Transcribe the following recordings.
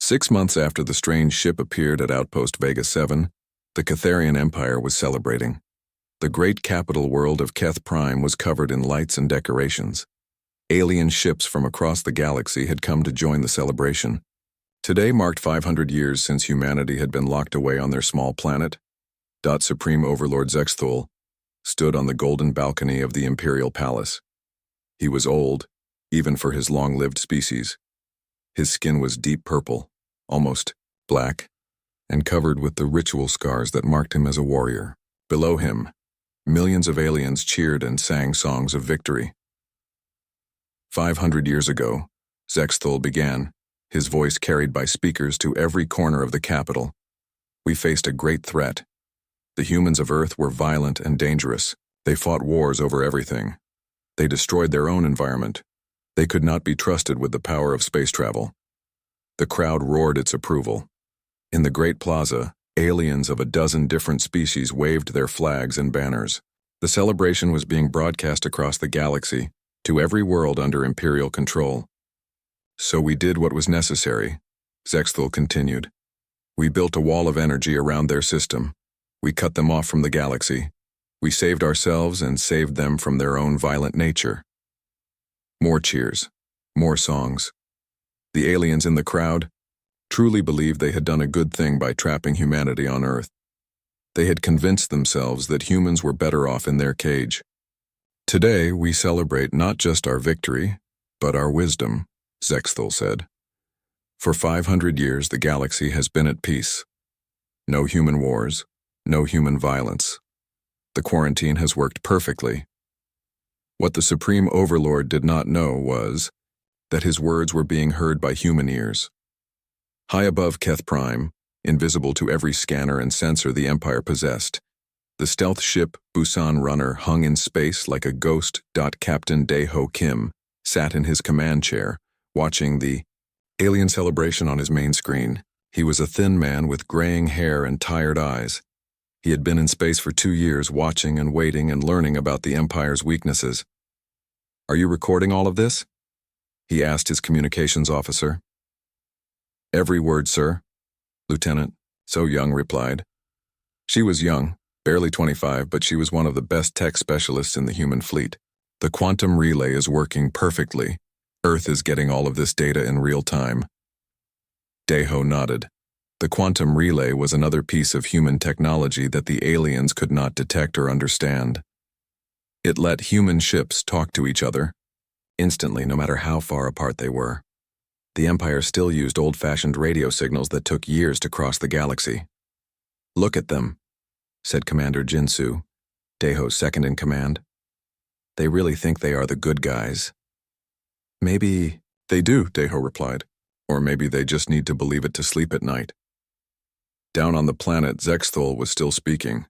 6 months after the strange ship appeared at Outpost Vega 7, the Catharian Empire was celebrating. The great capital world of Keth Prime was covered in lights and decorations. Alien ships from across the galaxy had come to join the celebration. Today marked 500 years since humanity had been locked away on their small planet. Supreme Overlord Zexthul stood on the golden balcony of the Imperial Palace. He was old, even for his long-lived species. His skin was deep purple, almost black, and covered with the ritual scars that marked him as a warrior. Below him, millions of aliens cheered and sang songs of victory. 500 years ago, Zexthul began, his voice carried by speakers to every corner of the capital. We faced a great threat. The humans of Earth were violent and dangerous. They fought wars over everything. They destroyed their own environment. They could not be trusted with the power of space travel. The crowd roared its approval. In the Great Plaza, aliens of a dozen different species waved their flags and banners. The celebration was being broadcast across the galaxy, to every world under Imperial control. So we did what was necessary, Zexthul continued. We built a wall of energy around their system. We cut them off from the galaxy. We saved ourselves and saved them from their own violent nature. More cheers, more songs. The aliens in the crowd truly believed they had done a good thing by trapping humanity on Earth. They had convinced themselves that humans were better off in their cage. Today, we celebrate not just our victory, but our wisdom, Zexthul said. For 500 years, the galaxy has been at peace. No human wars, no human violence. The quarantine has worked perfectly. What the Supreme Overlord did not know was that his words were being heard by human ears. High above Keth Prime, invisible to every scanner and sensor the Empire possessed, the stealth ship Busan Runner hung in space like a ghost. Captain Dae-ho Kim sat in his command chair, watching the alien celebration on his main screen. He was a thin man with graying hair and tired eyes. He had been in space for 2 years, watching and waiting and learning about the Empire's weaknesses. "Are you recording all of this?" he asked his communications officer. "Every word, sir," Lieutenant So Young replied. She was young, barely 25, but she was one of the best tech specialists in the human fleet. "The quantum relay is working perfectly. Earth is getting all of this data in real time." Dae-ho nodded. The quantum relay was another piece of human technology that the aliens could not detect or understand. It let human ships talk to each other, instantly, no matter how far apart they were. The Empire still used old-fashioned radio signals that took years to cross the galaxy. "Look at them," said Commander Jinsu, Dae-ho's second-in-command. "They really think they are the good guys." "Maybe they do," Dae-ho replied. "Or maybe they just need to believe it to sleep at night." Down on the planet, Zexthul was still speaking.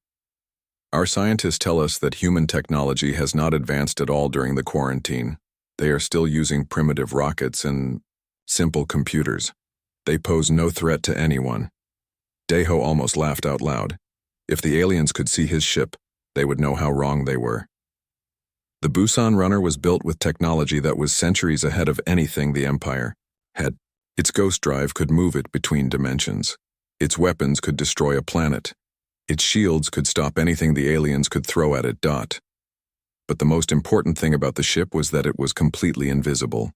"Our scientists tell us that human technology has not advanced at all during the quarantine. They are still using primitive rockets and simple computers. They pose no threat to anyone." Dae-ho almost laughed out loud. If the aliens could see his ship, they would know how wrong they were. The Busan Runner was built with technology that was centuries ahead of anything the Empire had. Its ghost drive could move it between dimensions. Its weapons could destroy a planet. Its shields could stop anything the aliens could throw at it. But the most important thing about the ship was that it was completely invisible.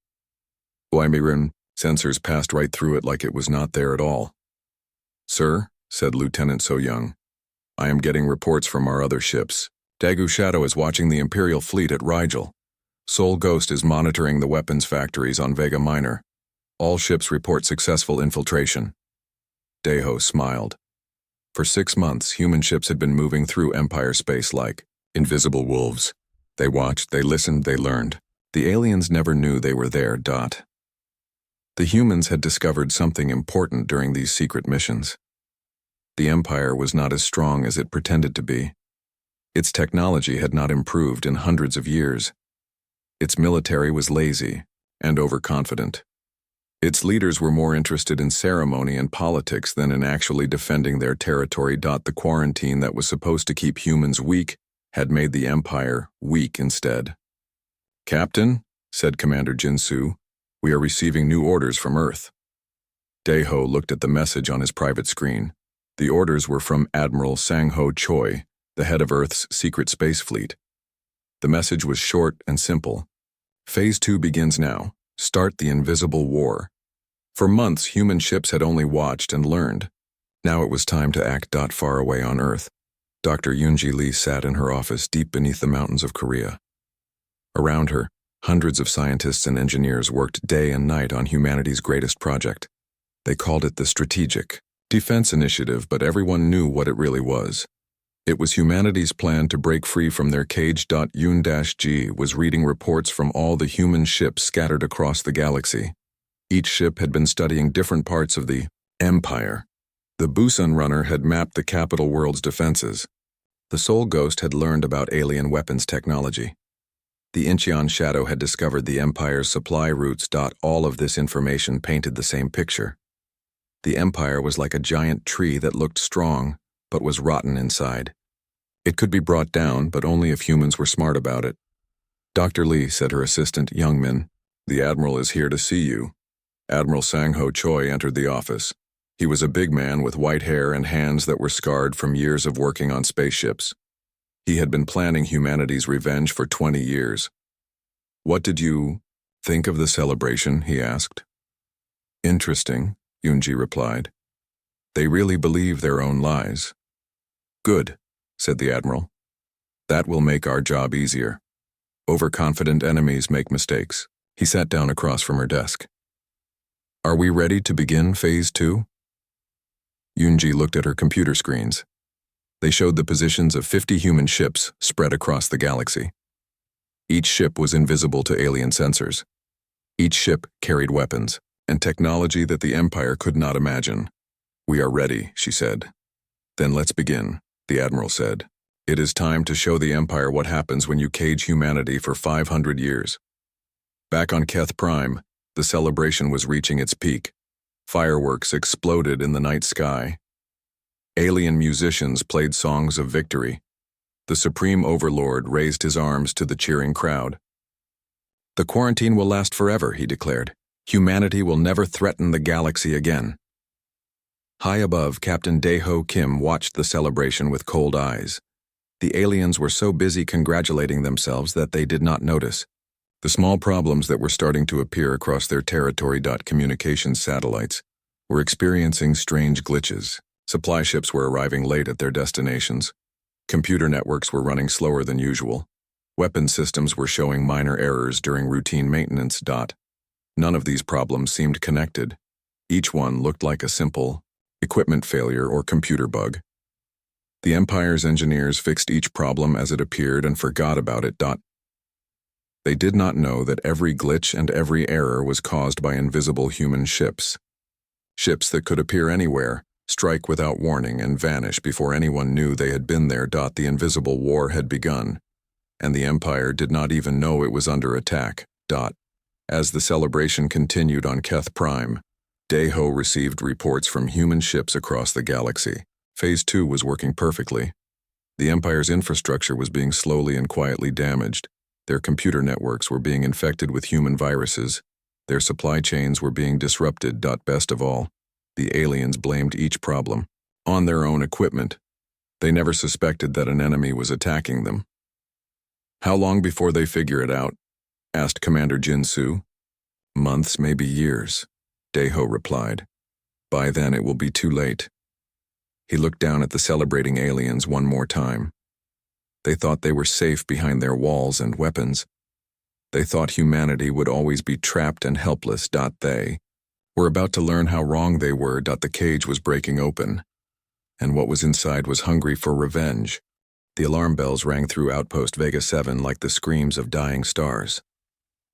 Blimiran sensors passed right through it like it was not there at all. "Sir," said Lieutenant So Young, "I am getting reports from our other ships. Dagu Shadow is watching the Imperial fleet at Rigel. Sol Ghost is monitoring the weapons factories on Vega Minor. All ships report successful infiltration." Dae-ho smiled. For 6 months, human ships had been moving through Empire space like invisible wolves. They watched, they listened, they learned. The aliens never knew they were there. The humans had discovered something important during these secret missions. The Empire was not as strong as it pretended to be. Its technology had not improved in hundreds of years. Its military was lazy and overconfident. Its leaders were more interested in ceremony and politics than in actually defending their territory. The quarantine that was supposed to keep humans weak had made the Empire weak instead. "Captain," said Commander Jinsu, "we are receiving new orders from Earth." Daeho looked at the message on his private screen. The orders were from Admiral Sang-ho Choi, the head of Earth's secret space fleet. The message was short and simple. Phase 2 begins now. Start the invisible war. For months, human ships had only watched and learned. Now it was time to act. Far away on Earth, Dr. Yoonji Lee sat in her office deep beneath the mountains of Korea. Around her, hundreds of scientists and engineers worked day and night on humanity's greatest project. They called it the Strategic Defense Initiative, but everyone knew what it really was. It was humanity's plan to break free from their cage. Yoon-G was reading reports from all the human ships scattered across the galaxy. Each ship had been studying different parts of the Empire. The Busan Runner had mapped the capital world's defenses. The Soul Ghost had learned about alien weapons technology. The Incheon Shadow had discovered the Empire's supply routes. All of this information painted the same picture. The Empire was like a giant tree that looked strong, but was rotten inside. It could be brought down, but only if humans were smart about it. Dr. Lee, said her assistant, Youngmin, the Admiral is here to see you. Admiral Sang-ho Choi entered the office. He was a big man with white hair and hands that were scarred from years of working on spaceships. He had been planning humanity's revenge for 20 years. What did you think of the celebration? He asked. Interesting, Yoonji replied. They really believe their own lies. Good, said the Admiral. That will make our job easier. Overconfident enemies make mistakes. He sat down across from her desk. Are we ready to begin Phase 2? Yoonji looked at her computer screens. They showed the positions of 50 human ships spread across the galaxy. Each ship was invisible to alien sensors. Each ship carried weapons and technology that the Empire could not imagine. We are ready, she said. Then let's begin, the Admiral said. It is time to show the Empire what happens when you cage humanity for 500 years. Back on Keth Prime, the celebration was reaching its peak. Fireworks exploded in the night sky. Alien musicians played songs of victory. The Supreme Overlord raised his arms to the cheering crowd. The quarantine will last forever, he declared. Humanity will never threaten the galaxy again. High above, Captain Daeho Kim watched the celebration with cold eyes. The aliens were so busy congratulating themselves that they did not notice the small problems that were starting to appear across their territory. Communications satellites were experiencing strange glitches. Supply ships were arriving late at their destinations. Computer networks were running slower than usual. Weapon systems were showing minor errors during routine maintenance. None of these problems seemed connected. Each one looked like a simple equipment failure or computer bug. The Empire's engineers fixed each problem as it appeared and forgot about it. They did not know that every glitch and every error was caused by invisible human ships. Ships that could appear anywhere, strike without warning, and vanish before anyone knew they had been there. The invisible war had begun, and the Empire did not even know it was under attack. As the celebration continued on Keth Prime, Daeho received reports from human ships across the galaxy. Phase 2 was working perfectly. The Empire's infrastructure was being slowly and quietly damaged. Their computer networks were being infected with human viruses. Their supply chains were being disrupted. Best of all, the aliens blamed each problem on their own equipment. They never suspected that an enemy was attacking them. How long before they figure it out? Asked Commander Jin-Soo. Months, maybe years, Daeho replied. By then it will be too late. He looked down at the celebrating aliens one more time. They thought they were safe behind their walls and weapons. They thought humanity would always be trapped and helpless. They were about to learn how wrong they were. The cage was breaking open, and what was inside was hungry for revenge. The alarm bells rang through Outpost Vega 7 like the screams of dying stars.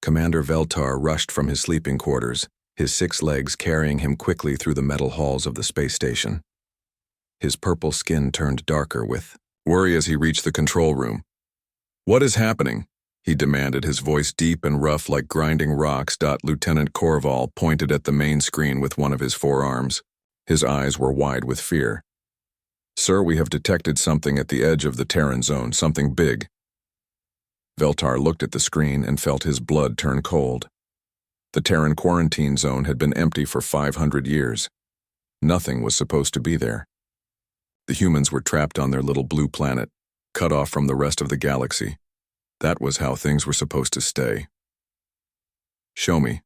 Commander Veltar rushed from his sleeping quarters, his 6 legs carrying him quickly through the metal halls of the space station. His purple skin turned darker with worry as he reached the control room. What is happening? He demanded, his voice deep and rough like grinding rocks. Lieutenant Korval pointed at the main screen with one of his forearms. His eyes were wide with fear. Sir, we have detected something at the edge of the Terran zone, something big. Veltar looked at the screen and felt his blood turn cold. The Terran quarantine zone had been empty for 500 years. Nothing was supposed to be there. The humans were trapped on their little blue planet, cut off from the rest of the galaxy. That was how things were supposed to stay. "Show me,"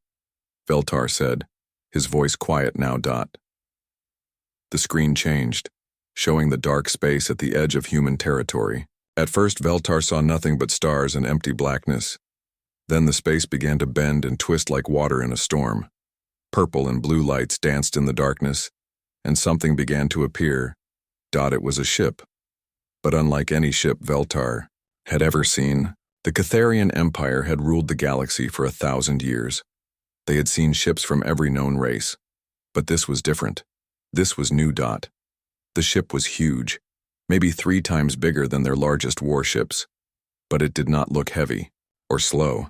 Veltar said, his voice quiet now. The screen changed, showing the dark space at the edge of human territory. At first, Veltar saw nothing but stars and empty blackness. Then the space began to bend and twist like water in a storm. Purple and blue lights danced in the darkness, and something began to appear. It was a ship. But unlike any ship Veltar had ever seen, the Catharian Empire had ruled the galaxy for 1,000 years. They had seen ships from every known race. But this was different. This was new. The ship was huge, maybe 3 times bigger than their largest warships. But it did not look heavy or slow.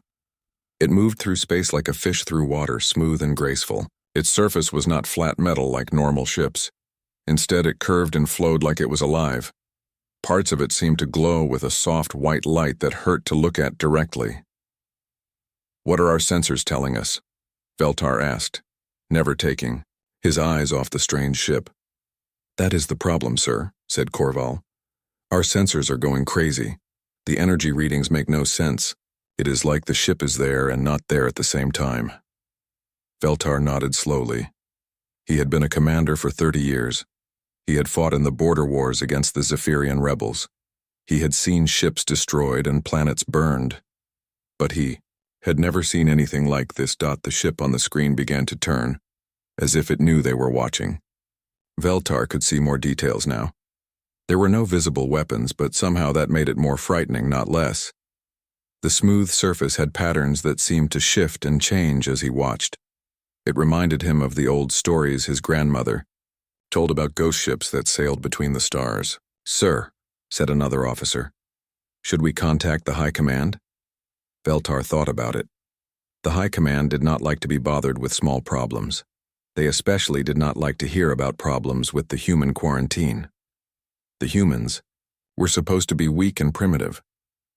It moved through space like a fish through water, smooth and graceful. Its surface was not flat metal like normal ships. Instead, it curved and flowed like it was alive. Parts of it seemed to glow with a soft white light that hurt to look at directly. "What are our sensors telling us?" Veltar asked, never taking his eyes off the strange ship. "That is the problem, sir," said Korval. "Our sensors are going crazy. The energy readings make no sense. It is like the ship is there and not there at the same time." Veltar nodded slowly. He had been a commander for 30 years. He had fought in the border wars against the Zephyrian rebels. He had seen ships destroyed and planets burned. But he had never seen anything like this. The ship on the screen began to turn, as if it knew they were watching. Veltar could see more details now. There were no visible weapons, but somehow that made it more frightening, not less. The smooth surface had patterns that seemed to shift and change as he watched. It reminded him of the old stories his grandmother told about ghost ships that sailed between the stars. "Sir," said another officer, "should we contact the High Command?" Veltar thought about it. The High Command did not like to be bothered with small problems. They especially did not like to hear about problems with the human quarantine. The humans were supposed to be weak and primitive.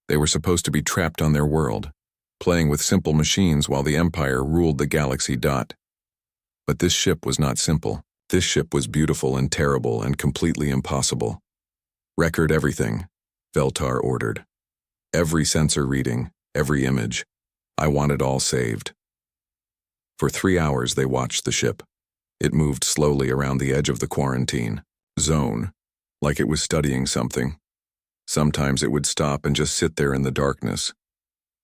They were supposed to be trapped on their world, playing with simple machines while the Empire ruled the galaxy. But this ship was not simple. This ship was beautiful and terrible and completely impossible. "Record everything," Veltar ordered. "Every sensor reading, every image. I want it all saved." For 3 hours they watched the ship. It moved slowly around the edge of the quarantine zone, like it was studying something. Sometimes it would stop and just sit there in the darkness.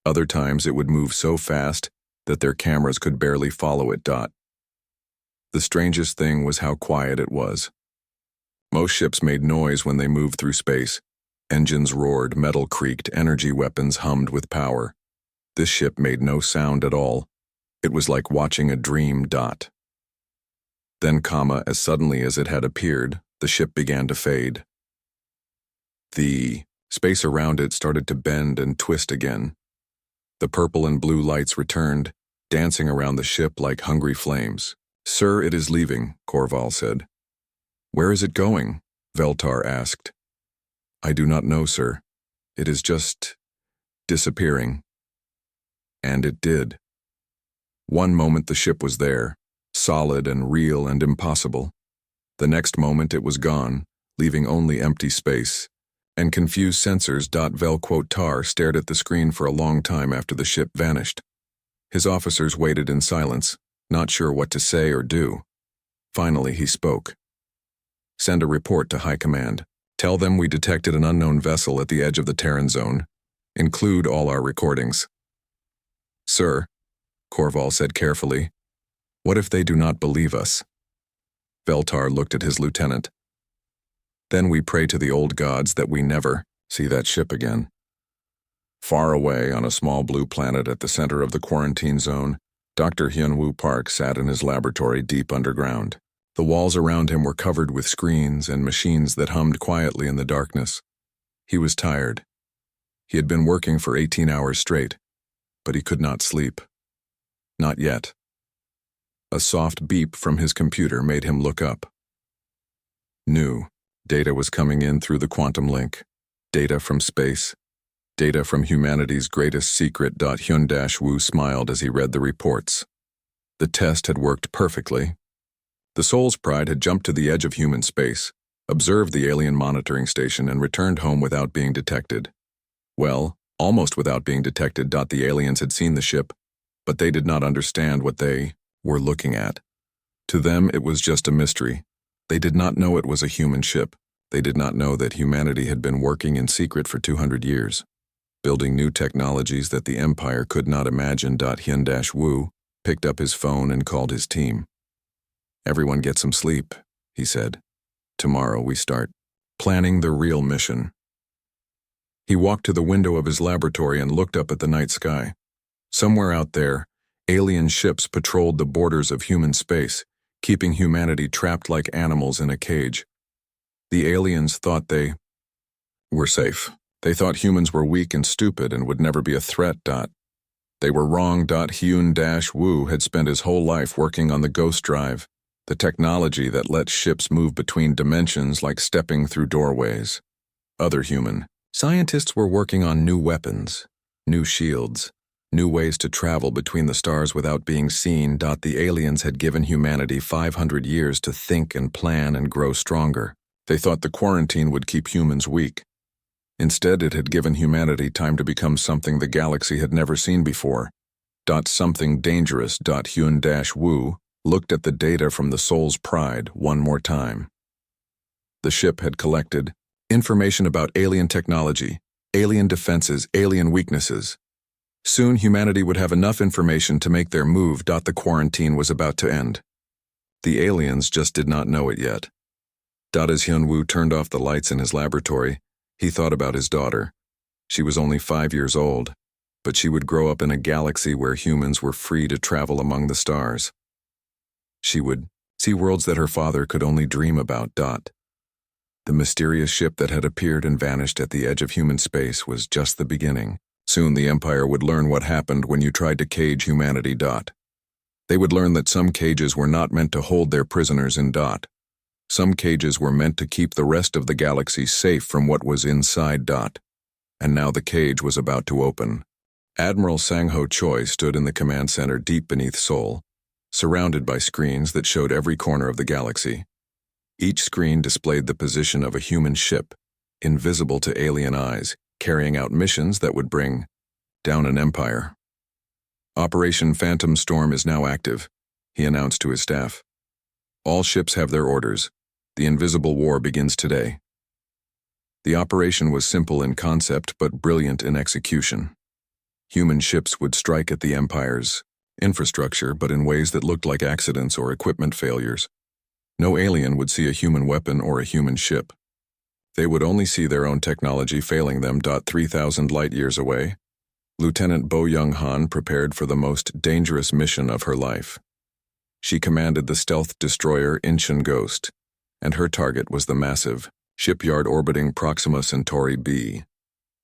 Other times it would move so fast that their cameras could barely follow it. The strangest thing was how quiet it was. Most ships made noise when they moved through space. Engines roared, metal creaked, energy weapons hummed with power. This ship made no sound at all. It was like watching a dream. Then, as suddenly as it had appeared, the ship began to fade. The space around it started to bend and twist again. The purple and blue lights returned, dancing around the ship like hungry flames. "Sir, it is leaving," Korval said. "Where is it going?" Veltar asked. "I do not know, sir. It is just disappearing." And it did. One moment the ship was there, solid and real and impossible. The next moment it was gone, leaving only empty space and confused sensors. Veltar stared at the screen for a long time after the ship vanished. His officers waited in silence, not sure what to say or do. Finally, he spoke. "Send a report to High Command. Tell them we detected an unknown vessel at the edge of the Terran zone. Include all our recordings." "Sir," Korval said carefully, "what if they do not believe us?" Veltar looked at his lieutenant. "Then we pray to the old gods that we never see that ship again." Far away on a small blue planet at the center of the quarantine zone, Dr. Hyunwoo Park sat in his laboratory deep underground. The walls around him were covered with screens and machines that hummed quietly in the darkness. He was tired. He had been working for 18 hours straight, but he could not sleep. Not yet. A soft beep from his computer made him look up. New data was coming in through the quantum link. Data from space. Data from humanity's greatest secret. Hyun-Woo smiled as he read the reports. The test had worked perfectly. The Soul's Pride had jumped to the edge of human space, observed the alien monitoring station, and returned home without being detected. Well, almost without being detected. The aliens had seen the ship, but they did not understand what they were looking at. To them, it was just a mystery. They did not know it was a human ship. They did not know that humanity had been working in secret for 200 years, building new technologies that the Empire could not imagine. Hyun-Woo picked up his phone and called his team. "Everyone get some sleep," he said. "Tomorrow we start planning the real mission." He walked to the window of his laboratory and looked up at the night sky. Somewhere out there, alien ships patrolled the borders of human space, keeping humanity trapped like animals in a cage. The aliens thought they were safe. They thought humans were weak and stupid and would never be a threat. They were wrong. Hyun-Woo had spent his whole life working on the Ghost Drive, the technology that lets ships move between dimensions like stepping through doorways. Other human scientists were working on new weapons, new shields, new ways to travel between the stars without being seen. The aliens had given humanity 500 years to think and plan and grow stronger. They thought the quarantine would keep humans weak. Instead, it had given humanity time to become something the galaxy had never seen before. Something dangerous. Hyun-Woo looked at the data from the Soul's Pride one more time. The ship had collected information about alien technology, alien defenses, alien weaknesses. Soon humanity would have enough information to make their move. The quarantine was about to end. The aliens just did not know it yet. As Hyun-Woo turned off the lights in his laboratory, he thought about his daughter. She was only 5 years old, but she would grow up in a galaxy where humans were free to travel among the stars. She would see worlds that her father could only dream about. The mysterious ship that had appeared and vanished at the edge of human space was just the beginning. Soon the Empire would learn what happened when you tried to cage humanity. They would learn that some cages were not meant to hold their prisoners in. Some cages were meant to keep the rest of the galaxy safe from what was inside. And now the cage was about to open. Admiral Sang-Ho Choi stood in the command center deep beneath Seoul, surrounded by screens that showed every corner of the galaxy. Each screen displayed the position of a human ship, invisible to alien eyes, carrying out missions that would bring down an empire. "Operation Phantom Storm is now active," he announced to his staff. "All ships have their orders. The invisible war begins today." The operation was simple in concept but brilliant in execution. Human ships would strike at the Empire's infrastructure, but in ways that looked like accidents or equipment failures. No alien would see a human weapon or a human ship. They would only see their own technology failing them. 3,000 light-years away, Lieutenant Bo Young-han prepared for the most dangerous mission of her life. She commanded the stealth destroyer Incheon Ghost, and her target was the massive shipyard orbiting Proxima Centauri b.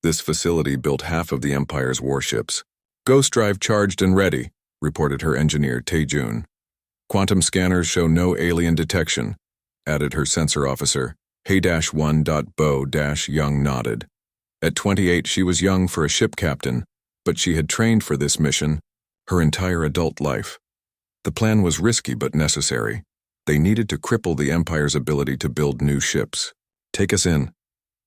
This facility built half of the Empire's warships. "Ghost Drive charged and ready," reported her engineer Tae-jun. "Quantum scanners show no alien detection," added her sensor officer. Hey-1. Bo-Young nodded. At 28, she was young for a ship captain, but she had trained for this mission her entire adult life. The plan was risky but necessary. They needed to cripple the Empire's ability to build new ships. "Take us in,"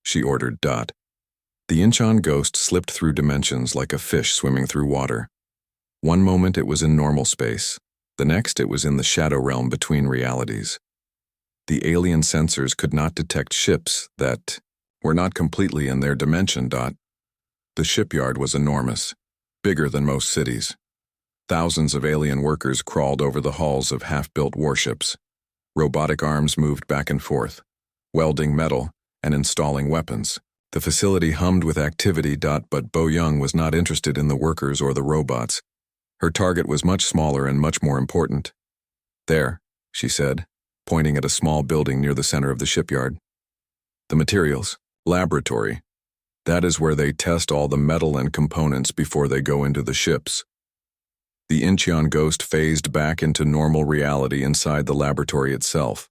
she ordered. The Incheon Ghost slipped through dimensions like a fish swimming through water. One moment it was in normal space. The next it was in the shadow realm between realities. The alien sensors could not detect ships that were not completely in their dimension. The shipyard was enormous, bigger than most cities. Thousands of alien workers crawled over the hulls of half-built warships. Robotic arms moved back and forth, welding metal and installing weapons. The facility hummed with activity. But Bo Young was not interested in the workers or the robots. Her target was much smaller and much more important. "There," she said, pointing at a small building near the center of the shipyard. "The materials laboratory. That is where they test all the metal and components before they go into the ships." The Incheon Ghost phased back into normal reality inside the laboratory itself.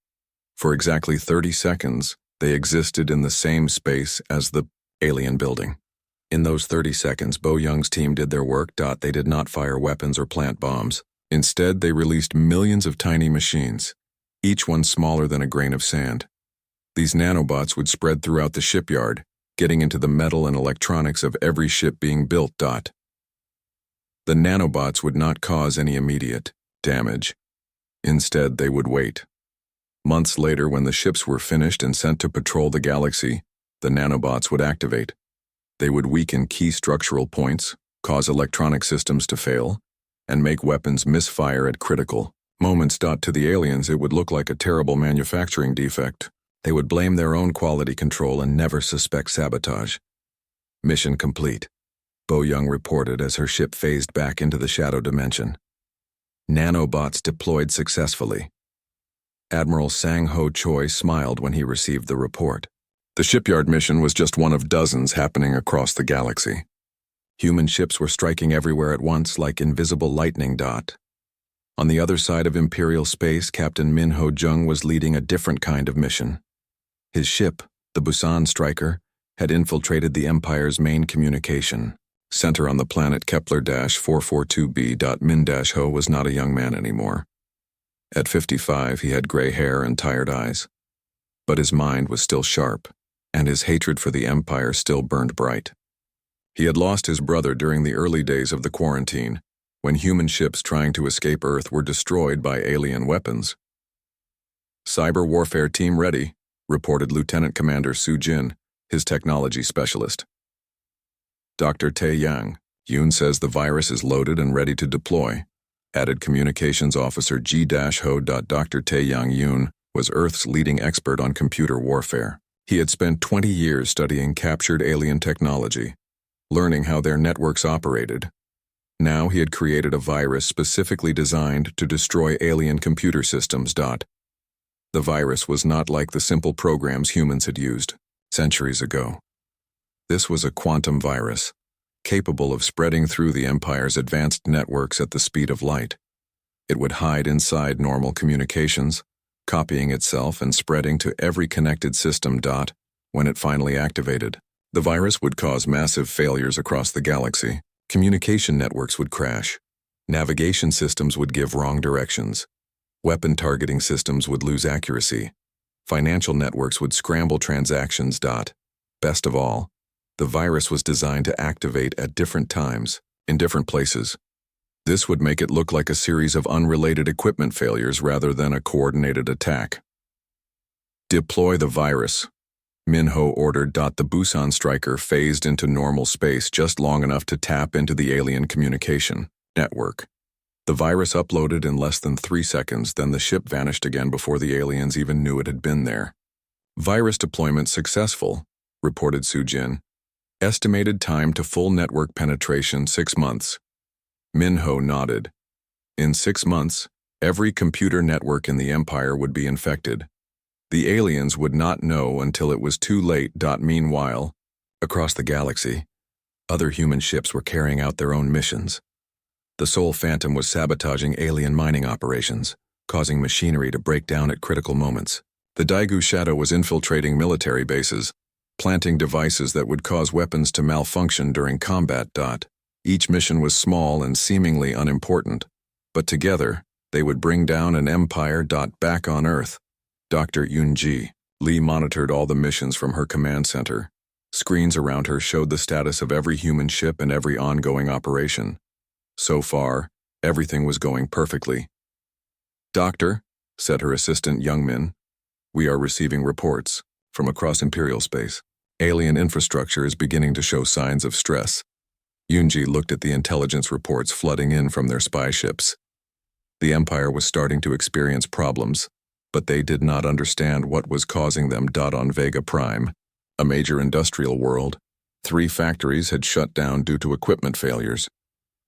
For exactly 30 seconds, they existed in the same space as the alien building. In those 30 seconds, Bo Young's team did their work. They did not fire weapons or plant bombs. Instead, they released millions of tiny machines, each one smaller than a grain of sand. These nanobots would spread throughout the shipyard, getting into the metal and electronics of every ship being built. The nanobots would not cause any immediate damage. Instead, they would wait. Months later, when the ships were finished and sent to patrol the galaxy, the nanobots would activate. They would weaken key structural points, cause electronic systems to fail, and make weapons misfire at critical moments. To the aliens, it would look like a terrible manufacturing defect. They would blame their own quality control and never suspect sabotage. Mission complete, Bo Young reported as her ship phased back into the shadow dimension. Nanobots deployed successfully. Admiral Sang-Ho Choi smiled when he received the report. The shipyard mission was just one of dozens happening across the galaxy. Human ships were striking everywhere at once like invisible lightning. On the other side of Imperial space, Captain Min Ho Jung was leading a different kind of mission. His ship, the Busan Striker, had infiltrated the Empire's main communication center on the planet Kepler-442b. Min-Ho was not a young man anymore. At 55, he had gray hair and tired eyes. But his mind was still sharp, and his hatred for the Empire still burned bright. He had lost his brother during the early days of the quarantine, when human ships trying to escape Earth were destroyed by alien weapons. "Cyber warfare team ready," reported Lieutenant Commander Su Jin, his technology specialist. "Dr. Tae Yang, Yoon says the virus is loaded and ready to deploy," added Communications Officer G-Ho. Dr. Tae Yang Yoon was Earth's leading expert on computer warfare. He had spent 20 years studying captured alien technology, learning how their networks operated. Now he had created a virus specifically designed to destroy alien computer systems. The virus was not like the simple programs humans had used centuries ago. This was a quantum virus, capable of spreading through the Empire's advanced networks at the speed of light. It would hide inside normal communications, copying itself and spreading to every connected system. When it finally activated, the virus would cause massive failures across the galaxy. Communication networks would crash. Navigation systems would give wrong directions. Weapon targeting systems would lose accuracy. Financial networks would scramble transactions. Best of all, the virus was designed to activate at different times, in different places. This would make it look like a series of unrelated equipment failures rather than a coordinated attack. "Deploy the virus," Min-Ho ordered. The Busan Striker phased into normal space just long enough to tap into the alien communication network. The virus uploaded in less than 3 seconds, then the ship vanished again before the aliens even knew it had been there. "Virus deployment successful," reported Su Jin. "Estimated time to full network penetration 6 months. Min-Ho nodded. In 6 months, every computer network in the Empire would be infected. The aliens would not know until it was too late. Meanwhile, across the galaxy, other human ships were carrying out their own missions. The Sol Phantom was sabotaging alien mining operations, causing machinery to break down at critical moments. The Daegu Shadow was infiltrating military bases, planting devices that would cause weapons to malfunction during combat. Each mission was small and seemingly unimportant, but together, they would bring down an empire. Back on Earth, Dr. Yoon-ji Lee monitored all the missions from her command center. Screens around her showed the status of every human ship and every ongoing operation. So far, everything was going perfectly. "Doctor," said her assistant Youngmin, "we are receiving reports from across Imperial space. Alien infrastructure is beginning to show signs of stress." Yoon-ji looked at the intelligence reports flooding in from their spy ships. The Empire was starting to experience problems, but they did not understand what was causing them. On Vega Prime, a major industrial world, 3 factories had shut down due to equipment failures.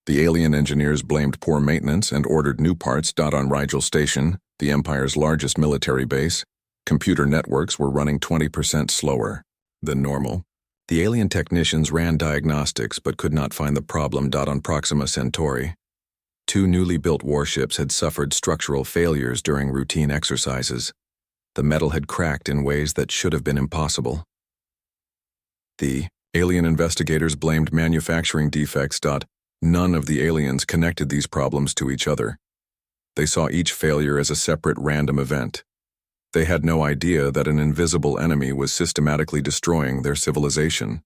The alien engineers blamed poor maintenance and ordered new parts. On Rigel Station, the Empire's largest military base, computer networks were running 20% slower than normal. The alien technicians ran diagnostics but could not find the problem. On Proxima Centauri, 2 newly built warships had suffered structural failures during routine exercises. The metal had cracked in ways that should have been impossible. The alien investigators blamed manufacturing defects. None of the aliens connected these problems to each other. They saw each failure as a separate random event. They had no idea that an invisible enemy was systematically destroying their civilization.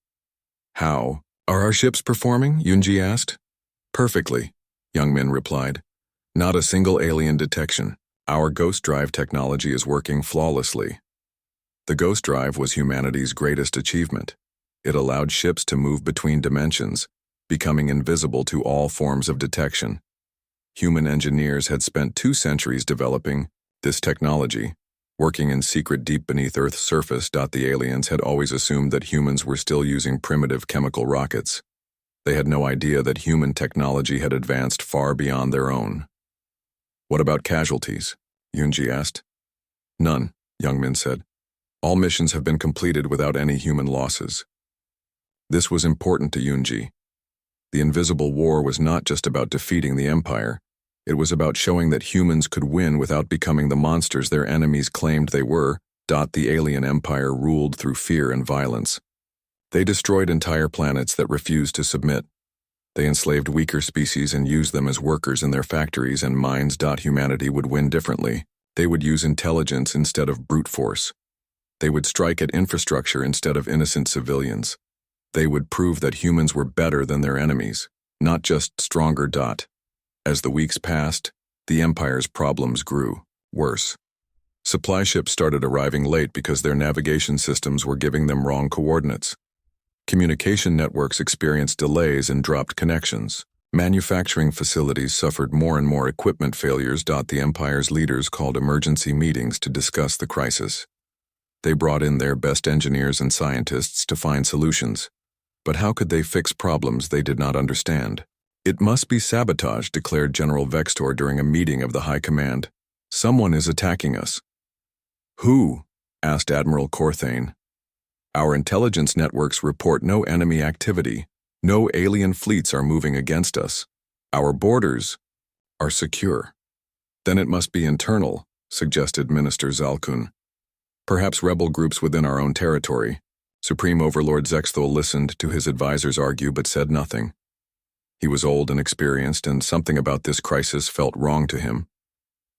How? Are our ships performing? Yunji asked. Perfectly, Youngmin replied. Not a single alien detection. Our ghost drive technology is working flawlessly. The ghost drive was humanity's greatest achievement. It allowed ships to move between dimensions, becoming invisible to all forms of detection. Human engineers had spent 2 centuries developing this technology, working in secret deep beneath Earth's surface. The aliens had always assumed that humans were still using primitive chemical rockets. They had no idea that human technology had advanced far beyond their own. What about casualties? Yunji asked. None, Youngmin said. All missions have been completed without any human losses. This was important to Yunji. The Invisible War was not just about defeating the Empire. It was about showing that humans could win without becoming the monsters their enemies claimed they were. The alien empire ruled through fear and violence. They destroyed entire planets that refused to submit. They enslaved weaker species and used them as workers in their factories and mines. Humanity would win differently. They would use intelligence instead of brute force. They would strike at infrastructure instead of innocent civilians. They would prove that humans were better than their enemies, not just stronger. As the weeks passed, the Empire's problems grew worse. Supply ships started arriving late because their navigation systems were giving them wrong coordinates. Communication networks experienced delays and dropped connections. Manufacturing facilities suffered more and more equipment failures. The Empire's leaders called emergency meetings to discuss the crisis. They brought in their best engineers and scientists to find solutions. But how could they fix problems they did not understand? It must be sabotage, declared General Vextor during a meeting of the High Command. Someone is attacking us. Who? Asked Admiral Corthane. Our intelligence networks report no enemy activity. No alien fleets are moving against us. Our borders are secure. Then it must be internal, suggested Minister Zalkun. Perhaps rebel groups within our own territory. Supreme Overlord Zexthul listened to his advisors argue but said nothing. He was old and experienced, and something about this crisis felt wrong to him.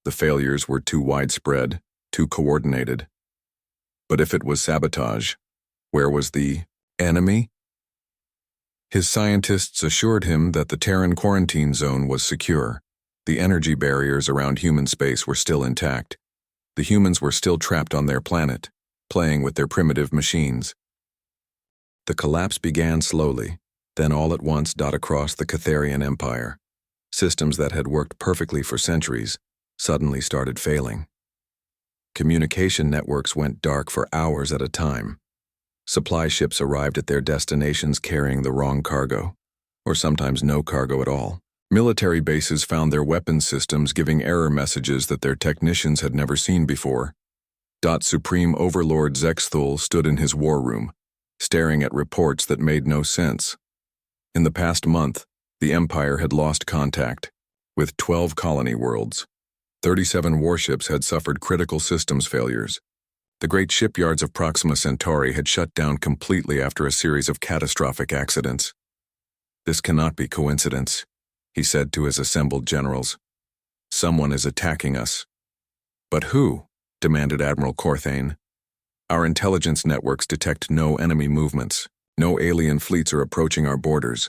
The failures were too widespread, too coordinated. But if it was sabotage, where was the enemy? His scientists assured him that the Terran quarantine zone was secure. The energy barriers around human space were still intact. The humans were still trapped on their planet, playing with their primitive machines. The collapse began slowly, then all at once across the Catharian Empire. Systems that had worked perfectly for centuries suddenly started failing. Communication networks went dark for hours at a time. Supply ships arrived at their destinations carrying the wrong cargo, or sometimes no cargo at all. Military bases found their weapons systems giving error messages that their technicians had never seen before. Supreme Overlord Zexthul stood in his war room, staring at reports that made no sense. In the past month, the Empire had lost contact with 12 colony worlds. 37 warships had suffered critical systems failures. The great shipyards of Proxima Centauri had shut down completely after a series of catastrophic accidents. This cannot be coincidence, he said to his assembled generals. Someone is attacking us. But who? Demanded Admiral Corthane. Our intelligence networks detect no enemy movements. No alien fleets are approaching our borders.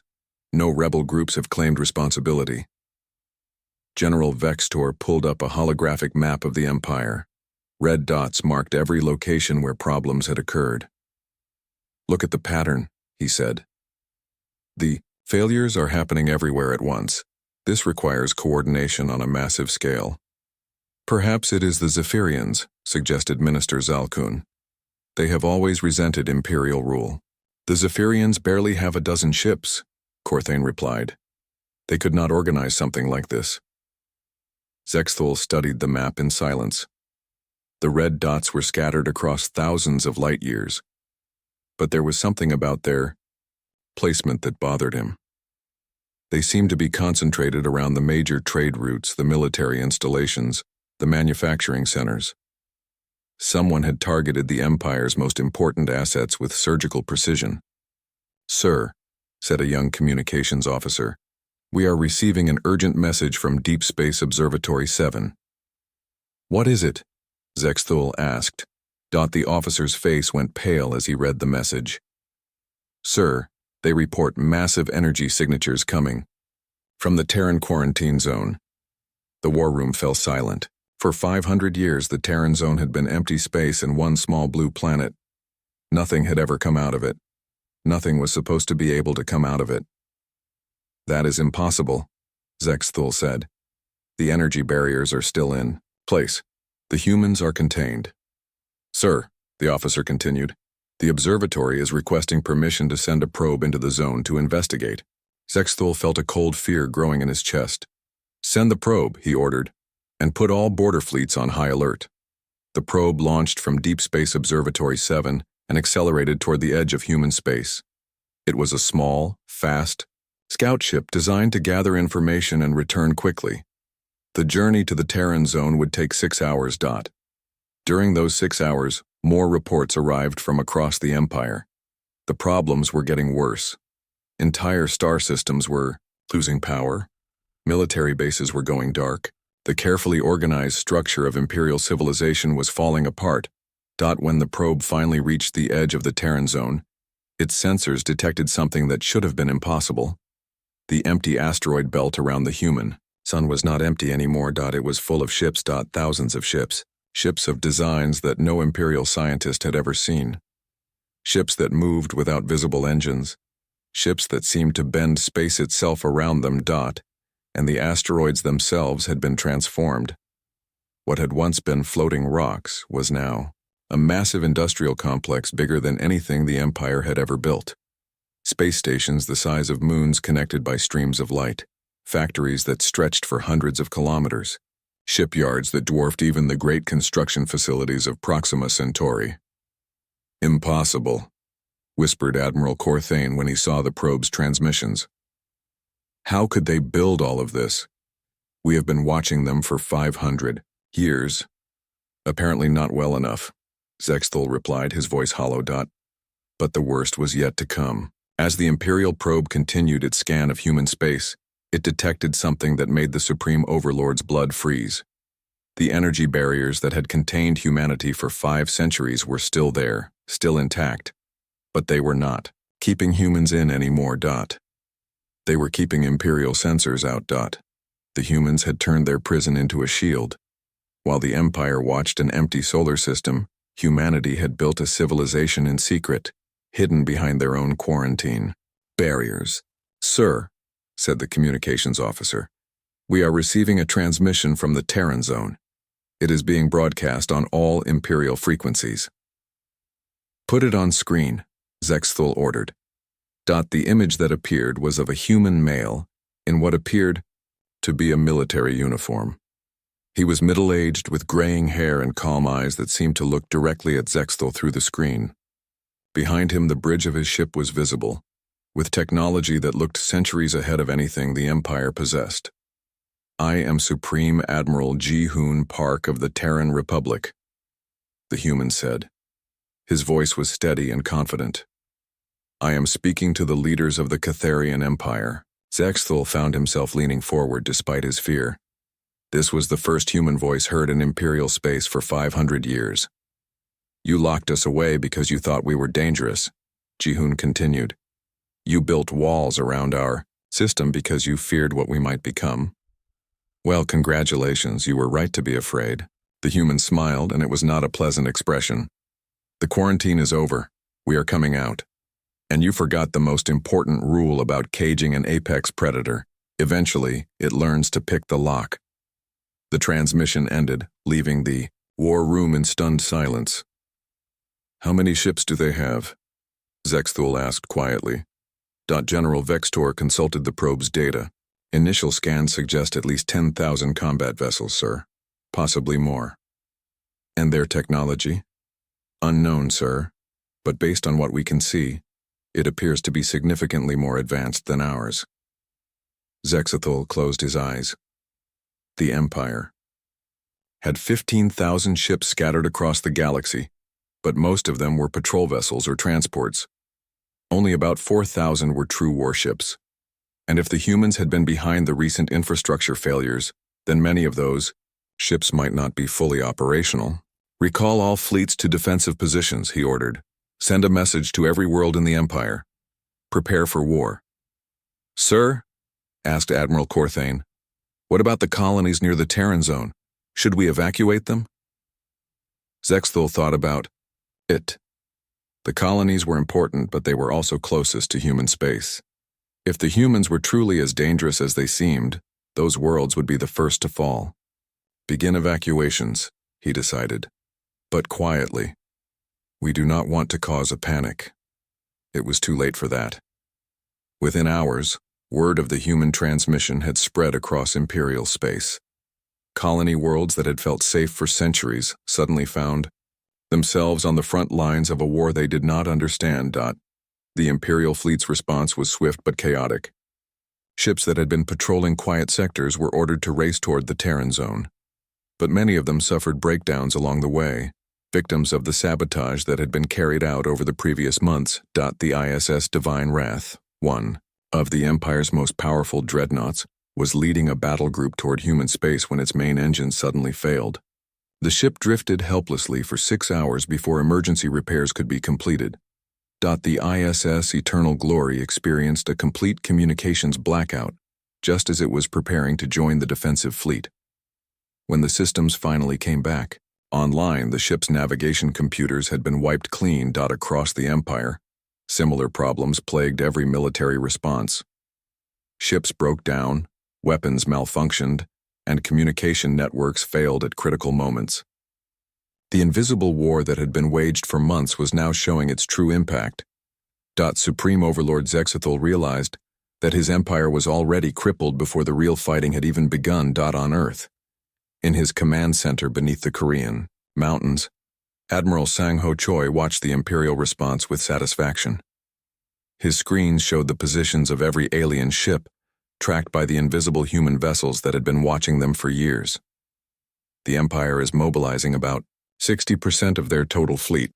No rebel groups have claimed responsibility. General Vextor pulled up a holographic map of the Empire. Red dots marked every location where problems had occurred. Look at the pattern, he said. The failures are happening everywhere at once. This requires coordination on a massive scale. Perhaps it is the Zephyrians, suggested Minister Zalkun. They have always resented imperial rule. The Zephyrians barely have a dozen ships, Corthane replied. They could not organize something like this. Zexthul studied the map in silence. The red dots were scattered across thousands of light years. But there was something about their placement that bothered him. They seemed to be concentrated around the major trade routes, the military installations, the manufacturing centers. Someone had targeted the Empire's most important assets with surgical precision. Sir, said a young communications officer, We are receiving an urgent message from Deep Space Observatory 7. What is it? Zexthul asked. The officer's face went pale as he read the message. Sir, they report massive energy signatures coming from the Terran quarantine zone. The war room fell silent. For 500 years, the Terran zone had been empty space and one small blue planet. Nothing had ever come out of it. Nothing was supposed to be able to come out of it. That is impossible, Zexthul said. The energy barriers are still in place. The humans are contained. Sir, the officer continued, the observatory is requesting permission to send a probe into the zone to investigate. Zexthul felt a cold fear growing in his chest. Send the probe, he ordered, and put all border fleets on high alert. The probe launched from Deep Space Observatory 7 and accelerated toward the edge of human space. It was a small, fast scout ship designed to gather information and return quickly. The journey to the Terran zone would take 6 hours. During those 6 hours, more reports arrived from across the Empire. The problems were getting worse. Entire star systems were losing power. Military bases were going dark. The carefully organized structure of Imperial civilization was falling apart. When the probe finally reached the edge of the Terran zone, its sensors detected something that should have been impossible. The empty asteroid belt around the human sun was not empty anymore. It was full of ships. Thousands of ships. Ships of designs that no Imperial scientist had ever seen. Ships that moved without visible engines. Ships that seemed to bend space itself around them. And the asteroids themselves had been transformed. What had once been floating rocks was now a massive industrial complex bigger than anything the Empire had ever built. Space stations the size of moons connected by streams of light. Factories that stretched for hundreds of kilometers. Shipyards that dwarfed even the great construction facilities of Proxima Centauri. Impossible, whispered Admiral Corthane when he saw the probe's transmissions. How could they build all of this? We have been watching them for 500 years. Apparently not well enough, Zexthul replied, his voice hollow. But the worst was yet to come. As the Imperial probe continued its scan of human space, it detected something that made the Supreme Overlord's blood freeze. The energy barriers that had contained humanity for 5 centuries were still there, still intact. But they were not keeping humans in anymore. They were keeping Imperial sensors out. The humans had turned their prison into a shield. While the Empire watched an empty solar system, humanity had built a civilization in secret, hidden behind their own quarantine barriers. Sir, said the communications officer, we are receiving a transmission from the Terran zone. It is being broadcast on all Imperial frequencies. Put it on screen, Zexthul ordered. The image that appeared was of a human male in what appeared to be a military uniform. He was middle-aged with graying hair and calm eyes that seemed to look directly at Zexthul through the screen. Behind him, the bridge of his ship was visible, with technology that looked centuries ahead of anything the Empire possessed. I am Supreme Admiral Ji-Hoon Park of the Terran Republic, the human said. His voice was steady and confident. I am speaking to the leaders of the Catharian Empire. Zexthul found himself leaning forward despite his fear. This was the first human voice heard in Imperial space for 500 years. You locked us away because you thought we were dangerous, Ji-Hoon continued. You built walls around our system because you feared what we might become. Well, congratulations, you were right to be afraid. The human smiled, and it was not a pleasant expression. The quarantine is over. We are coming out. And you forgot the most important rule about caging an apex predator. Eventually, it learns to pick the lock. The transmission ended, leaving the war room in stunned silence. How many ships do they have? Zexthul asked quietly. General Vextor consulted the probe's data. Initial scans suggest at least 10,000 combat vessels, sir. Possibly more. And their technology? Unknown, sir. But based on what we can see, it appears to be significantly more advanced than ours. Zexthul closed his eyes. The Empire had 15,000 ships scattered across the galaxy, but most of them were patrol vessels or transports. Only about 4,000 were true warships. And if the humans had been behind the recent infrastructure failures, then many of those ships might not be fully operational. Recall all fleets to defensive positions, he ordered. Send a message to every world in the Empire. Prepare for war. Sir? Asked Admiral Corthane. What about the colonies near the Terran zone? Should we evacuate them? Zexthul thought about it. The colonies were important, but they were also closest to human space. If the humans were truly as dangerous as they seemed, those worlds would be the first to fall. Begin evacuations, he decided, but quietly. We do not want to cause a panic. It was too late for that. Within hours, word of the human transmission had spread across Imperial space. Colony worlds that had felt safe for centuries suddenly found themselves on the front lines of a war they did not understand. The Imperial fleet's response was swift but chaotic. Ships that had been patrolling quiet sectors were ordered to race toward the Terran zone. But many of them suffered breakdowns along the way, victims of the sabotage that had been carried out over the previous months. The ISS Divine Wrath, one of the Empire's most powerful dreadnoughts, was leading a battle group toward human space when its main engine suddenly failed. The ship drifted helplessly for 6 hours before emergency repairs could be completed. The ISS Eternal Glory experienced a complete communications blackout, just as it was preparing to join the defensive fleet. When the systems finally came back online, the ship's navigation computers had been wiped clean. Across the Empire, similar problems plagued every military response. Ships broke down, weapons malfunctioned, and communication networks failed at critical moments. The invisible war that had been waged for months was now showing its true impact. Supreme Overlord Zexithul realized that his empire was already crippled before the real fighting had even begun. On Earth, in his command center beneath the Korean mountains, Admiral Sang-Ho Choi watched the Imperial response with satisfaction. His screens showed the positions of every alien ship, tracked by the invisible human vessels that had been watching them for years. The Empire is mobilizing about 60% of their total fleet,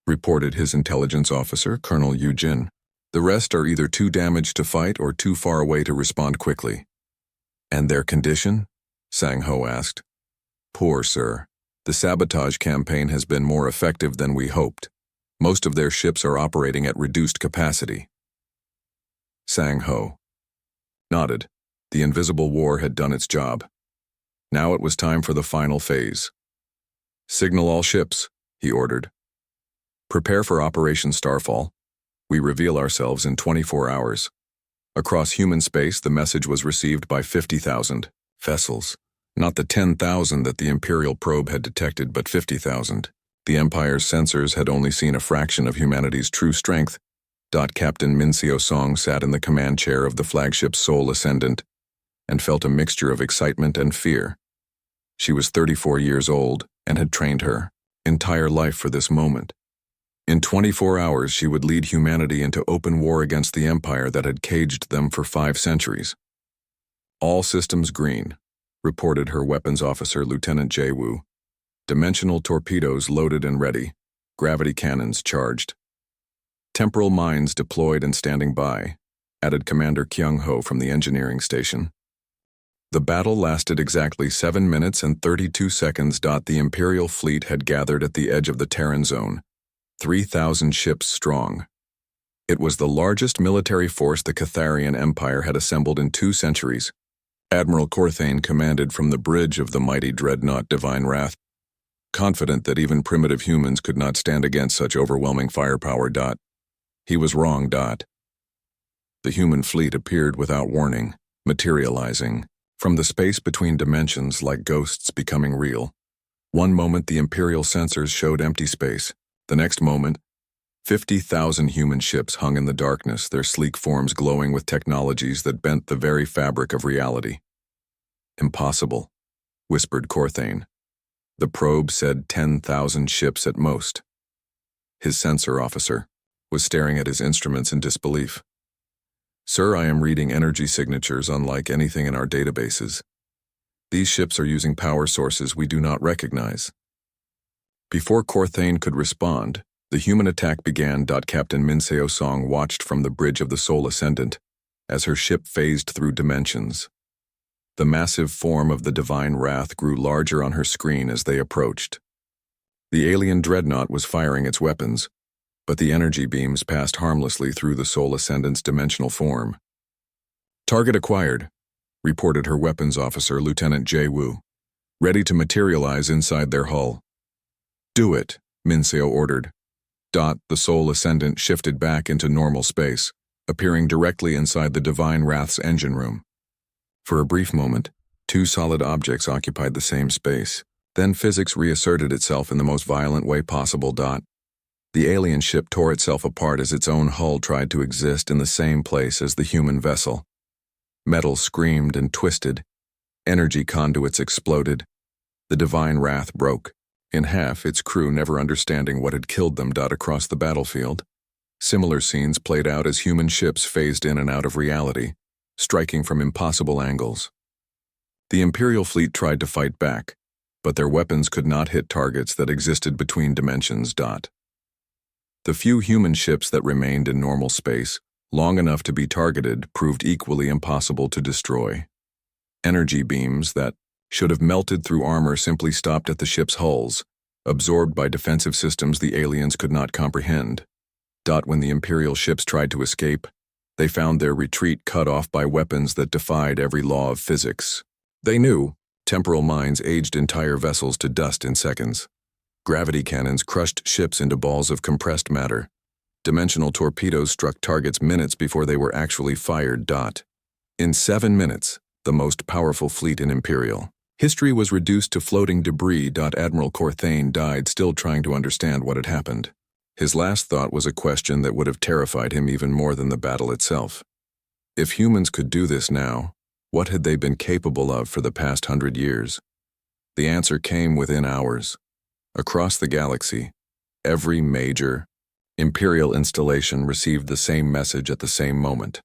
reported his intelligence officer, Colonel Yu Jin. The rest are either too damaged to fight or too far away to respond quickly. And their condition? Sang-Ho asked. Poor, sir. The sabotage campaign has been more effective than we hoped. Most of their ships are operating at reduced capacity. Sang-Ho nodded. The invisible war had done its job. Now it was time for the final phase. Signal all ships, he ordered. Prepare for Operation Starfall. We reveal ourselves in 24 hours. Across human space, the message was received by 50,000 vessels. Not the 10,000 that the Imperial probe had detected, but 50,000. The Empire's sensors had only seen a fraction of humanity's true strength. Captain Min Seo-song sat in the command chair of the flagship's sole ascendant and felt a mixture of excitement and fear. She was 34 years old and had trained her entire life for this moment. In 24 hours, she would lead humanity into open war against the Empire that had caged them for 5 centuries. All systems green, reported her weapons officer, Lieutenant Jae-woo. Dimensional torpedoes loaded and ready, gravity cannons charged. Temporal mines deployed and standing by, added Commander Kyung-ho from the engineering station. The battle lasted exactly 7 minutes and 32 seconds. The Imperial fleet had gathered at the edge of the Terran zone, 3,000 ships strong. It was the largest military force the Catharian Empire had assembled in 2 centuries. Admiral Corthane commanded from the bridge of the mighty dreadnought Divine Wrath, confident that even primitive humans could not stand against such overwhelming firepower. He was wrong. The human fleet appeared without warning, materializing from the space between dimensions like ghosts becoming real. One moment the Imperial sensors showed empty space. The next moment, 50,000 human ships hung in the darkness, their sleek forms glowing with technologies that bent the very fabric of reality. Impossible, whispered Corthane. The probe said 10,000 ships at most. His sensor officer was staring at his instruments in disbelief. Sir, I am reading energy signatures unlike anything in our databases. These ships are using power sources we do not recognize. Before Corthane could respond, the human attack began. Captain Min Seo-song watched from the bridge of the Sole Ascendant as her ship phased through dimensions. The massive form of the divine wrath grew larger on her screen as they approached. The alien dreadnought was firing its weapons, but the energy beams passed harmlessly through the Soul Ascendant's dimensional form. "Target acquired," reported her weapons officer, Lieutenant Jay Wu, ready to materialize inside their hull. "Do it," Minseo ordered. The Soul Ascendant shifted back into normal space, appearing directly inside the Divine Wrath's engine room. For a brief moment, two solid objects occupied the same space. Then physics reasserted itself in the most violent way possible. The alien ship tore itself apart as its own hull tried to exist in the same place as the human vessel. Metal screamed and twisted. Energy conduits exploded. The Divine Wrath broke in half, its crew never understanding what had killed them. Across the battlefield, similar scenes played out as human ships phased in and out of reality, striking from impossible angles. The Imperial fleet tried to fight back, but their weapons could not hit targets that existed between dimensions. The few human ships that remained in normal space, long enough to be targeted, proved equally impossible to destroy. Energy beams that should have melted through armor simply stopped at the ship's hulls, absorbed by defensive systems the aliens could not comprehend. When the Imperial ships tried to escape, they found their retreat cut off by weapons that defied every law of physics. They knew temporal mines aged entire vessels to dust in seconds. Gravity cannons crushed ships into balls of compressed matter. Dimensional torpedoes struck targets minutes before they were actually fired. In 7 minutes, the most powerful fleet in Imperial history was reduced to floating debris. Admiral Corthane died still trying to understand what had happened. His last thought was a question that would have terrified him even more than the battle itself. If humans could do this now, what had they been capable of for the past 100 years? The answer came within hours. Across the galaxy, every major Imperial installation received the same message at the same moment.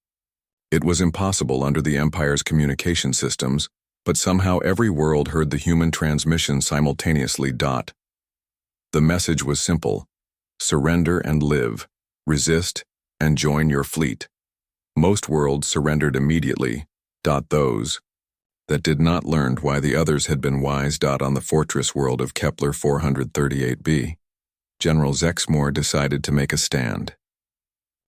It was impossible under the Empire's communication systems, but somehow every world heard the human transmission simultaneously. The message was simple: surrender and live, resist and join your fleet. Most worlds surrendered immediately. Those that did not learn why the others had been wise. On the fortress world of Kepler 438b, General Zexmore decided to make a stand.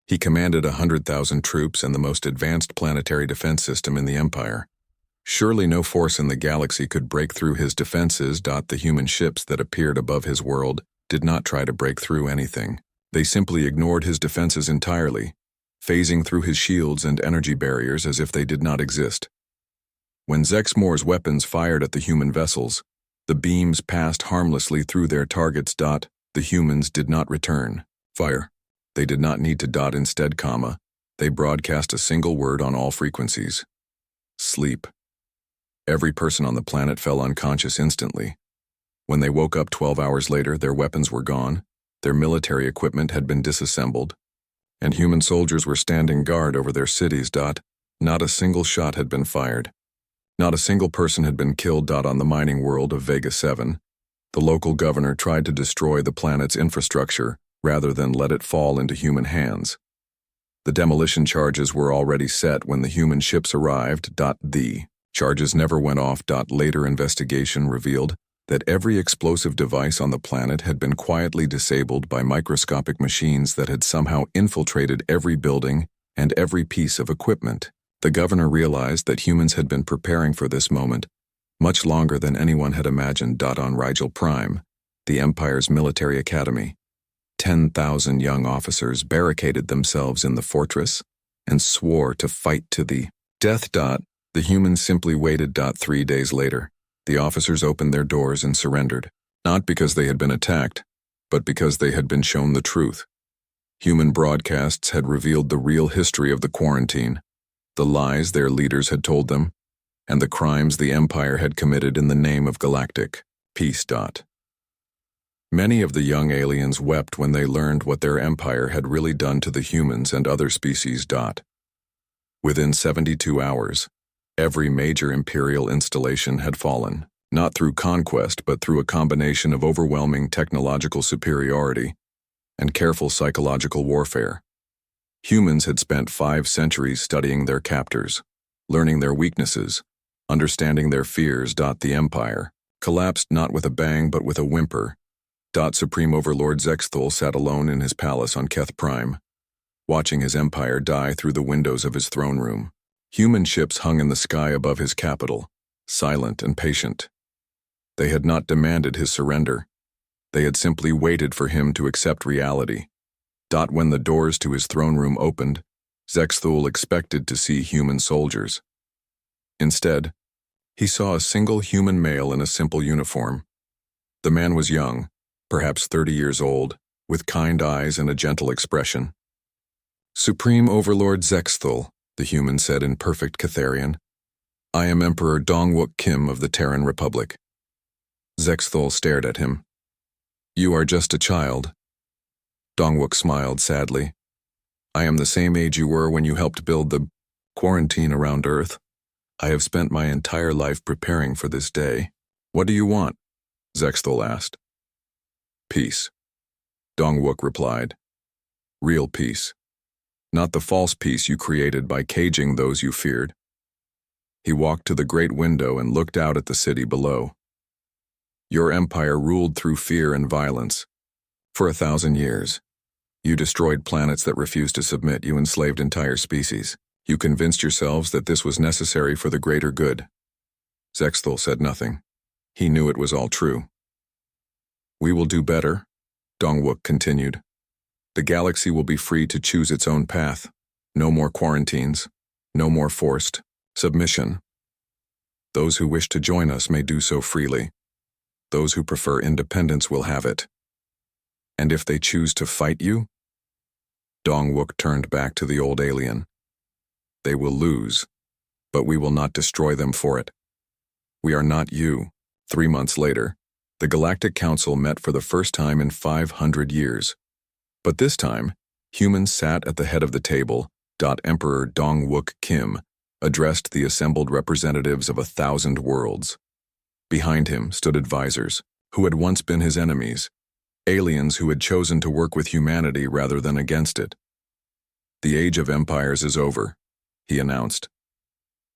He commanded 100,000 troops and the most advanced planetary defense system in the Empire. Surely no force in the galaxy could break through his defenses. The human ships that appeared above his world did not try to break through anything. They simply ignored his defenses entirely, phasing through his shields and energy barriers as if they did not exist. When Zexmore's weapons fired at the human vessels, the beams passed harmlessly through their targets. The humans did not return fire. They did not need to instead, they broadcast a single word on all frequencies: sleep. Every person on the planet fell unconscious instantly. When they woke up 12 hours later, their weapons were gone, their military equipment had been disassembled, and human soldiers were standing guard over their cities. Not a single shot had been fired. Not a single person had been killed. On the mining world of Vega 7, the local governor tried to destroy the planet's infrastructure rather than let it fall into human hands. The demolition charges were already set when the human ships arrived. The charges never went off. Later investigation revealed that every explosive device on the planet had been quietly disabled by microscopic machines that had somehow infiltrated every building and every piece of equipment. The governor realized that humans had been preparing for this moment much longer than anyone had imagined. On Rigel Prime, the Empire's military academy, 10,000 young officers barricaded themselves in the fortress and swore to fight to the death. The humans simply waited. 3 days later, the officers opened their doors and surrendered, not because they had been attacked, but because they had been shown the truth. Human broadcasts had revealed the real history of the quarantine, the lies their leaders had told them, and the crimes the Empire had committed in the name of galactic peace. Many of the young aliens wept when they learned what their Empire had really done to the humans and other species. Within 72 hours, every major Imperial installation had fallen, not through conquest but through a combination of overwhelming technological superiority and careful psychological warfare. Humans had spent 5 centuries studying their captors, learning their weaknesses, understanding their fears. The Empire collapsed not with a bang but with a whimper. Supreme Overlord Zexthul sat alone in his palace on Keth Prime, watching his empire die through the windows of his throne room. Human ships hung in the sky above his capital, silent and patient. They had not demanded his surrender. They had simply waited for him to accept reality. When the doors to his throne room opened, Zexthul expected to see human soldiers. Instead, he saw a single human male in a simple uniform. The man was young, perhaps 30 years old, with kind eyes and a gentle expression. "Supreme Overlord Zexthul," the human said in perfect Catharian. "I am Emperor Dongwook Kim of the Terran Republic." Zexthul stared at him. "You are just a child." Dongwook smiled sadly. "I am the same age you were when you helped build the quarantine around Earth. I have spent my entire life preparing for this day." "What do you want?" Zexthul asked. "Peace," Dongwook replied. "Real peace. Not the false peace you created by caging those you feared." He walked to the great window and looked out at the city below. "Your empire ruled through fear and violence. For 1,000 years. You destroyed planets that refused to submit. You enslaved entire species. You convinced yourselves that this was necessary for the greater good." Zexthul said nothing. He knew it was all true. "We will do better," Dongwook continued. "The galaxy will be free to choose its own path. No more quarantines. No more forced submission. Those who wish to join us may do so freely. Those who prefer independence will have it. And if they choose to fight you?" Dongwook turned back to the old alien. "They will lose, but we will not destroy them for it. We are not you." 3 months later, the Galactic Council met for the first time in 500 years. But this time, humans sat at the head of the table. Emperor Dongwook Kim addressed the assembled representatives of 1,000 worlds. Behind him stood advisors, who had once been his enemies, aliens who had chosen to work with humanity rather than against it. "The Age of Empires is over," he announced.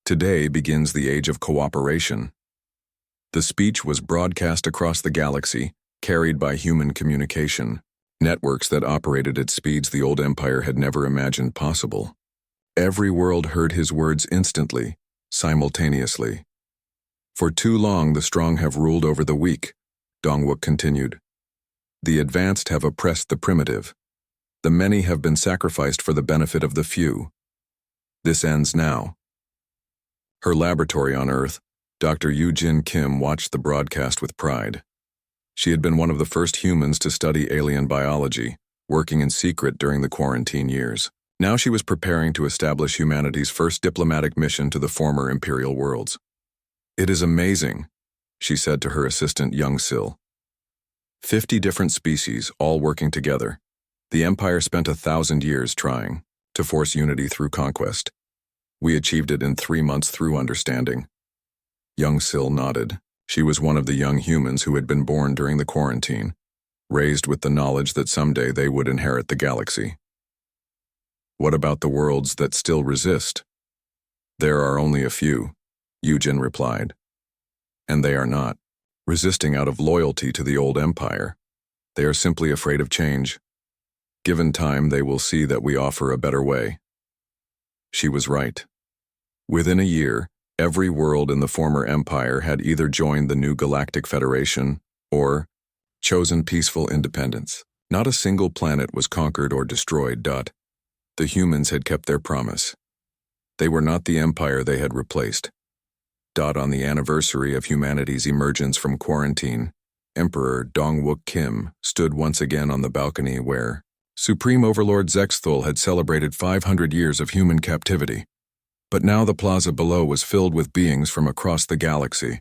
"Today begins the Age of Cooperation." The speech was broadcast across the galaxy, carried by human communication, networks that operated at speeds the old empire had never imagined possible. Every world heard his words instantly, simultaneously. "For too long the strong have ruled over the weak," Dongwook continued. "The advanced have oppressed the primitive. The many have been sacrificed for the benefit of the few. This ends now." Her laboratory on Earth, Dr. Yoo-Jin Kim watched the broadcast with pride. She had been one of the first humans to study alien biology, working in secret during the quarantine years. Now she was preparing to establish humanity's first diplomatic mission to the former imperial worlds. "It is amazing," she said to her assistant Young Sil. 50 different species, all working together. The Empire spent 1,000 years trying to force unity through conquest. We achieved it in 3 months through understanding. Young Sil nodded. She was one of the young humans who had been born during the quarantine, raised with the knowledge that someday they would inherit the galaxy. "What about the worlds that still resist?" "There are only a few," Yoo-Jin replied. "And they are not resisting out of loyalty to the old empire. They are simply afraid of change. Given time, they will see that we offer a better way." She was right. Within a year, every world in the former empire had either joined the new Galactic Federation or chosen peaceful independence. Not a single planet was conquered or destroyed. The humans had kept their promise. They were not the empire they had replaced. On the anniversary of humanity's emergence from quarantine, Emperor Dongwook Kim stood once again on the balcony where Supreme Overlord Zexthul had celebrated 500 years of human captivity. But now the plaza below was filled with beings from across the galaxy.